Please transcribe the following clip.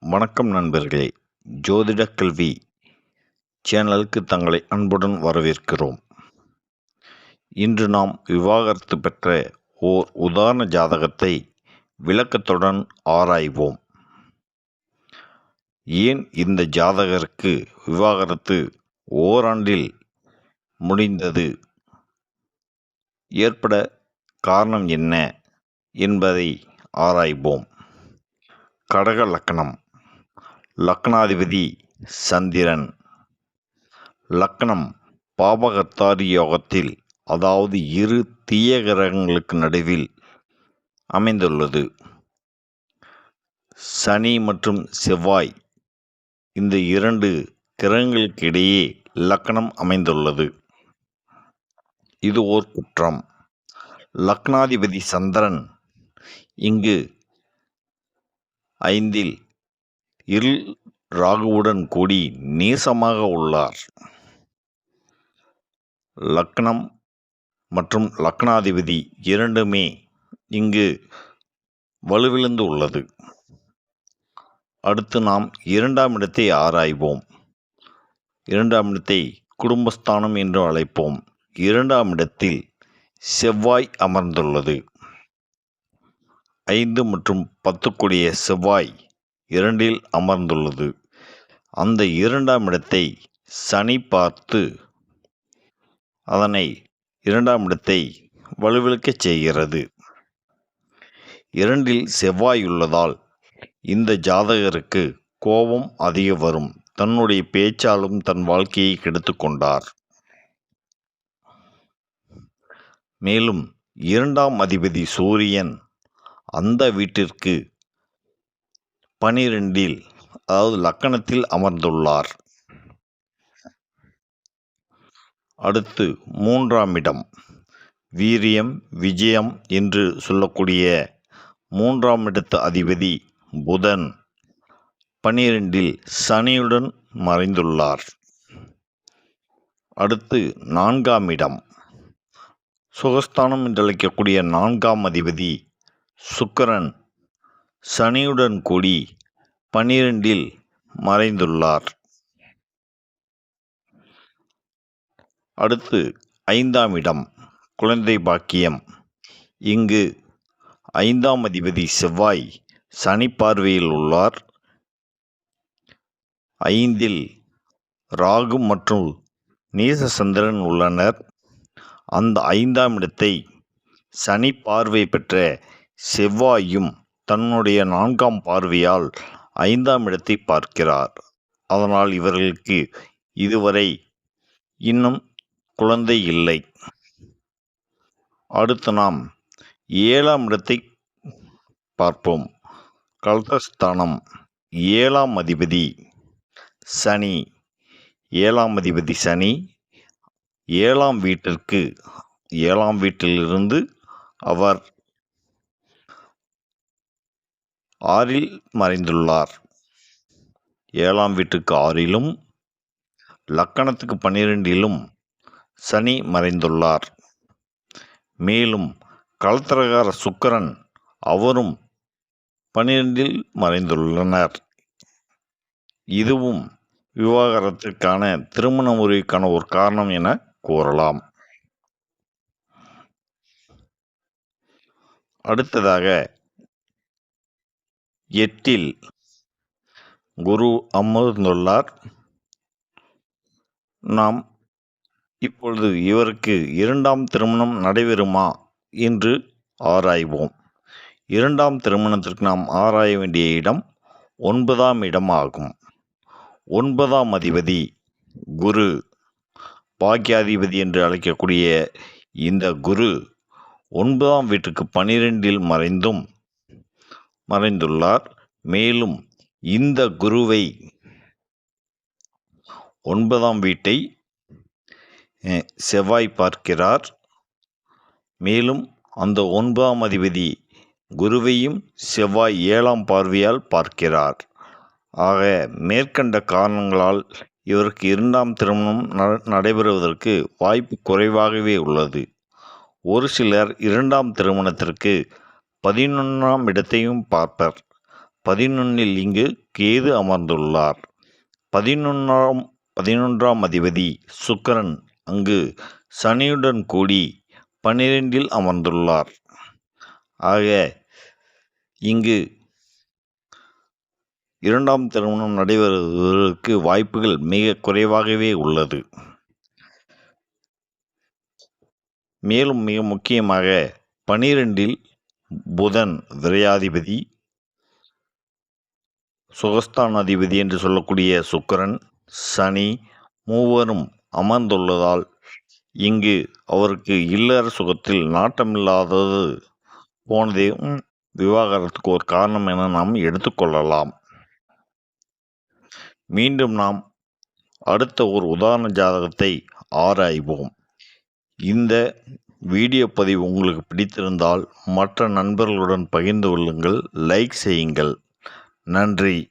வணக்கம் நண்பர்களே, ஜோதிட கல்வி சேனலுக்கு தங்களை அன்புடன் வரவேற்கிறோம். இன்று நாம் விவாகரத்து பெற்ற ஓர் உதாரண ஜாதகத்தை விளக்கத்துடன் ஆராய்வோம். ஏன் இந்த ஜாதகருக்கு விவாகரத்து ஓராண்டில் முடிந்தது, ஏற்பட காரணம் என்ன என்பதை ஆராய்வோம். கடக லக்னம், லக்னாதிபதி சந்திரன். லக்னம் பாபகர்த்தாரி யோகத்தில், அதாவது இரு தீய கிரகங்களுக்கு நடுவில் அமைந்துள்ளது. சனி மற்றும் செவ்வாய், இந்த இரண்டு கிரகங்களுக்கு இடையே லக்னம் அமைந்துள்ளது. இது ஓர் குற்றம். லக்னாதிபதி சந்திரன் இங்கு 5ல் இருள் ராகுவுடன் கூடி நீசமாக உள்ளார். லக்னம் மற்றும் லக்னாதிபதி இரண்டுமே இங்கு வலுவிழந்து உள்ளது. அடுத்து நாம் 2ஆம் இடத்தை ஆராய்வோம். 2ஆம் இடத்தை குடும்பஸ்தானம் என்று அழைப்போம். 2ஆம் இடத்தில் செவ்வாய் அமர்ந்துள்ளது. 5 மற்றும் 10 கூடிய செவ்வாய் 2ல் அமர்ந்துள்ளது. அந்த 2ஆம் இடத்தை சனி பார்த்து அதனை 2ஆம் இடத்தை வலுவிழக்கச் செய்கிறது. 2ல் செவ்வாய் உள்ளதால் இந்த ஜாதகருக்கு கோபம் அதிக வரும். தன்னுடைய பேச்சாலும் தன் வாழ்க்கையை கெடுத்து கொண்டார். மேலும் 2ஆம் அதிபதி சூரியன் அந்த வீட்டிற்கு 12ல், அதாவது லக்கணத்தில் அமர்ந்துள்ளார். அடுத்து 3ஆம் இடம், வீரியம் விஜயம் என்று சொல்லக்கூடிய 3ஆம் இடத்து அதிபதி புதன் 12ல் சனியுடன் மறைந்துள்ளார். அடுத்து 4ஆம் இடம், சுகஸ்தானம் என்று அழைக்கக்கூடிய 4ஆம் அதிபதி சுக்கிரன் சனியுடன் கூடி 12ல் மறைந்துள்ளார். அடுத்து 5ஆம் இடம், குழந்தை பாக்கியம். இங்கு 5ஆம் அதிபதி செவ்வாய் சனி பார்வையில் உள்ளார். 5ல் ராகு மற்றும் நீச சந்திரன் உள்ளனர். அந்த 5ஆம் இடத்தை சனி பார்வை பெற்ற செவ்வாயும் தன்னுடைய 4ஆம் பார்வையால் 5ஆம் இடத்தை பார்க்கிறார். அதனால் இவர்களுக்கு இதுவரை இன்னும் குழந்தை இல்லை. அடுத்து நாம் 7ஆம் இடத்தை பார்ப்போம். கலத்திரஸ்தானம், 7ஆம் அதிபதி சனி. 7ஆம் அதிபதி சனி 7ஆம் வீட்டிற்கு, 7ஆம் வீட்டிலிருந்து அவர் 6ல் மறைந்துள்ளார். 7ஆம் வீட்டுக்கு 6லும் லக்கணத்துக்கு 12லும் சனி மறைந்துள்ளார். மேலும் கலத்திரகார சுக்கிரன் அவரும் 12ல் மறைந்துள்ளனர். இதுவும் விவாகரத்திற்கான திருமண முறைக்கான ஒரு காரணம் என கூறலாம். அடுத்ததாக 8ல் குரு அமர்ந்துள்ளார். நாம் இப்பொழுது இவருக்கு 2ஆம் திருமணம் நடைபெறுமா என்று ஆராய்வோம். 2ஆம் திருமணத்திற்கு நாம் ஆராய வேண்டிய இடம் 9ஆம் இடம் ஆகும். 9ஆம் அதிபதி குரு, பாக்கியாதிபதி என்று அழைக்கக்கூடிய இந்த குரு 9ஆம் வீட்டுக்கு 12ல் மறைந்துள்ளார். மேலும் இந்த குருவை 9ஆம் வீட்டை செவ்வாய் பார்க்கிறார். மேலும் அந்த 9ஆம் அதிபதி குருவையும் செவ்வாய் 7ஆம் பார்வையால் பார்க்கிறார். ஆக மேற்கண்ட காரணங்களால் இவருக்கு 2ஆம் திருமணம் நடைபெறுவதற்கு வாய்ப்பு குறைவாகவே உள்ளது. ஒரு சிலர் 2ஆம் திருமணத்திற்கு 11ஆம் இடத்தையும் பார்ப்பர். 11 இங்கு கேது அமர்ந்துள்ளார். 11ஆம் அதிபதி சுக்கிரன் அங்கு சனியுடன் கூடி 12 அமர்ந்துள்ளார். ஆக இங்கு இரண்டாம் திருமணம் நடைபெறுவதற்கு வாய்ப்புகள் மிக குறைவாகவே உள்ளது. மேலும் மிக முக்கியமாக 12 புதன் விரையாதிபதி, சுகஸ்தானாதிபதி என்று சொல்லக்கூடிய சுக்கிரன், சனி மூவரும் அமர்ந்துள்ளதால் இங்கு அவருக்கு இல்லற சுகத்தில் நாட்டமில்லாதது போனதையும் விவாகரத்துக்கு ஒரு காரணம் என நாம் எடுத்துக்கொள்ளலாம். மீண்டும் நாம் அடுத்த ஒரு உதாரண ஜாதகத்தை ஆராய்வோம். இந்த வீடியோ பதிவு உங்களுக்கு பிடித்திருந்தால் மற்ற நண்பர்களுடன் பகிர்ந்து கொள்ளுங்கள், லைக் செய்யுங்கள். நன்றி.